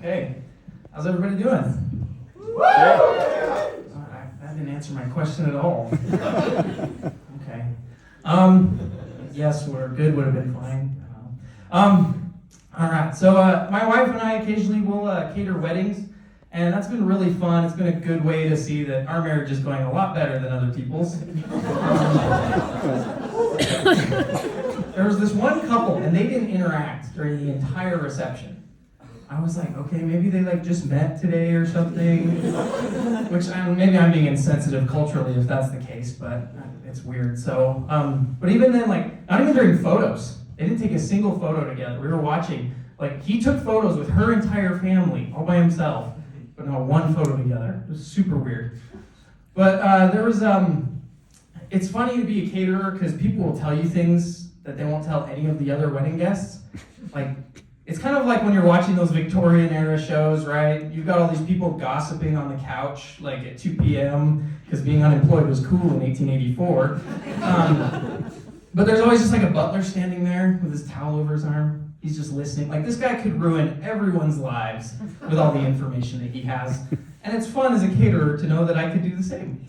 Okay, how's everybody doing? Woo! That didn't answer my question at all. Okay. Yes, we're good, would have been fine. All right, so my wife and I occasionally will cater weddings, and that's been really fun. It's been a good way to see that our marriage is going a lot better than other people's. There was this one couple, and they didn't interact during the entire reception. I was like, okay, maybe they just met today or something, which maybe I'm being insensitive culturally if that's the case, but it's weird. So, but even then, not even during photos, they didn't take a single photo together. We were watching, he took photos with her entire family all by himself, but not one photo together. It was super weird. But there was, it's funny to be a caterer because people will tell you things that they won't tell any of the other wedding guests. It's kind of like when you're watching those Victorian era shows, right? You've got all these people gossiping on the couch, at 2 p.m., because being unemployed was cool in 1884. But there's always just a butler standing there with his towel over his arm. He's just listening. This guy could ruin everyone's lives with all the information that he has. And it's fun as a caterer to know that I could do the same.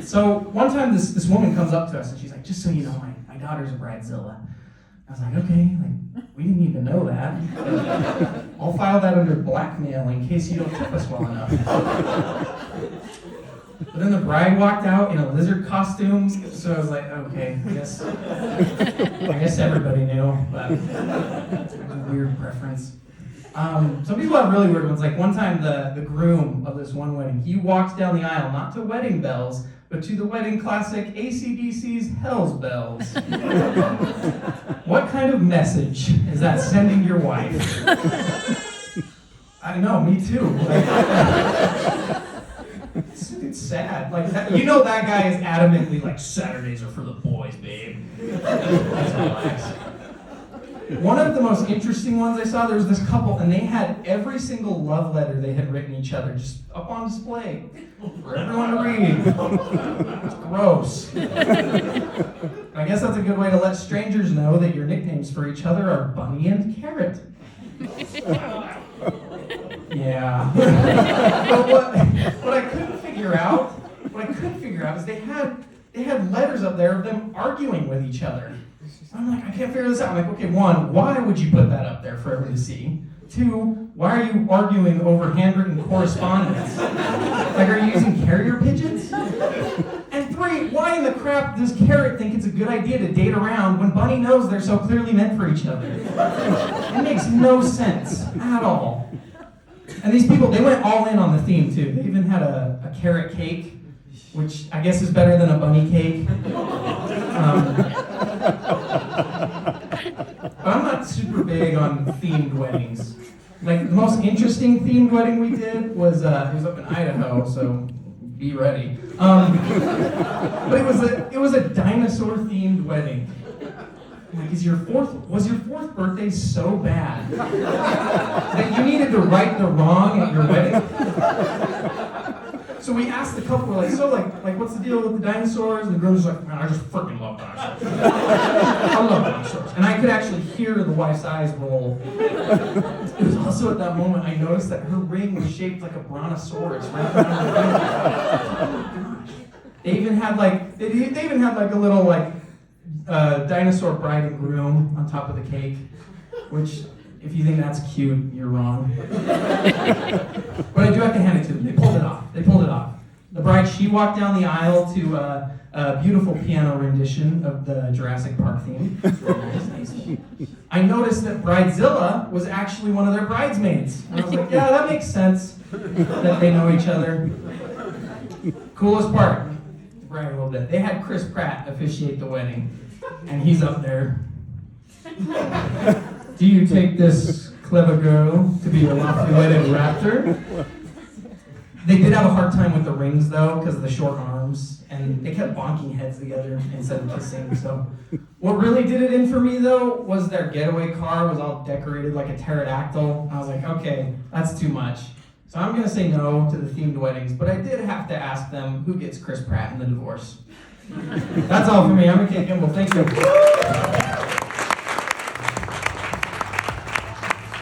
So one time this woman comes up to us and she's like, just so you know, my daughter's a bridezilla. I was like, okay, we didn't need to know that. I'll file that under blackmail in case you don't tip us well enough. But then the bride walked out in a lizard costume, so I was like, okay, I guess everybody knew, but it's a weird preference. Some people have really weird ones. One time the groom of this one wedding, he walked down the aisle, not to Wedding Bells, but to the wedding classic AC/DC's Hell's Bells. What kind of message is that sending your wife? I know, me too. It's sad. That guy is adamantly Saturdays are for the boys, babe. Let's relax. One of the most interesting ones I saw, there was this couple, and they had every single love letter they had written each other just up on display for everyone to read. It's gross. I guess that's a good way to let strangers know that your nicknames for each other are Bunny and Carrot. Yeah. But what I couldn't figure out is they had letters up there of them arguing with each other. I'm like, I can't figure this out. I'm like, okay, one, why would you put that up there for everyone to see? Two, why are you arguing over handwritten correspondence? Are you using carrier pigeons? And three, why in the crap does Carrot think it's a good idea to date around when Bunny knows they're so clearly meant for each other? It makes no sense at all. And these people, they went all in on the theme too. They even had a carrot cake, which I guess is better than a bunny cake. But I'm not super big on themed weddings. The most interesting themed wedding we did was it was up in Idaho, so be ready. But it was a dinosaur themed wedding. Was your fourth birthday so bad that you needed to right the wrong at your wedding? So we asked the couple, we're what's the deal with the dinosaurs? And the groom was like, man, I just freaking love dinosaurs. I love dinosaurs. And I could actually hear the wife's eyes roll. It was also at that moment I noticed that her ring was shaped like a brontosaurus right behind her finger. They even had a little dinosaur bride and groom on top of the cake, which, if you think that's cute, you're wrong. But I do have to hand it to them. They pulled it off. The bride, she walked down the aisle to a beautiful piano rendition of the Jurassic Park theme. Nice. I noticed that Bridezilla was actually one of their bridesmaids. And I was like, yeah, that makes sense that they know each other. Coolest part, brag a little bit. They had Chris Pratt officiate the wedding. And he's up there. Do you take this clever girl to be a lofty-legged raptor? They did have a hard time with the rings, though, because of the short arms, and they kept bonking heads together instead of kissing. So, what really did it in for me, though, was their getaway car was all decorated like a pterodactyl. I was like, okay, that's too much. So I'm going to say no to the themed weddings, but I did have to ask them who gets Chris Pratt in the divorce. That's all for me. I'm McKay Kimball. Thank you.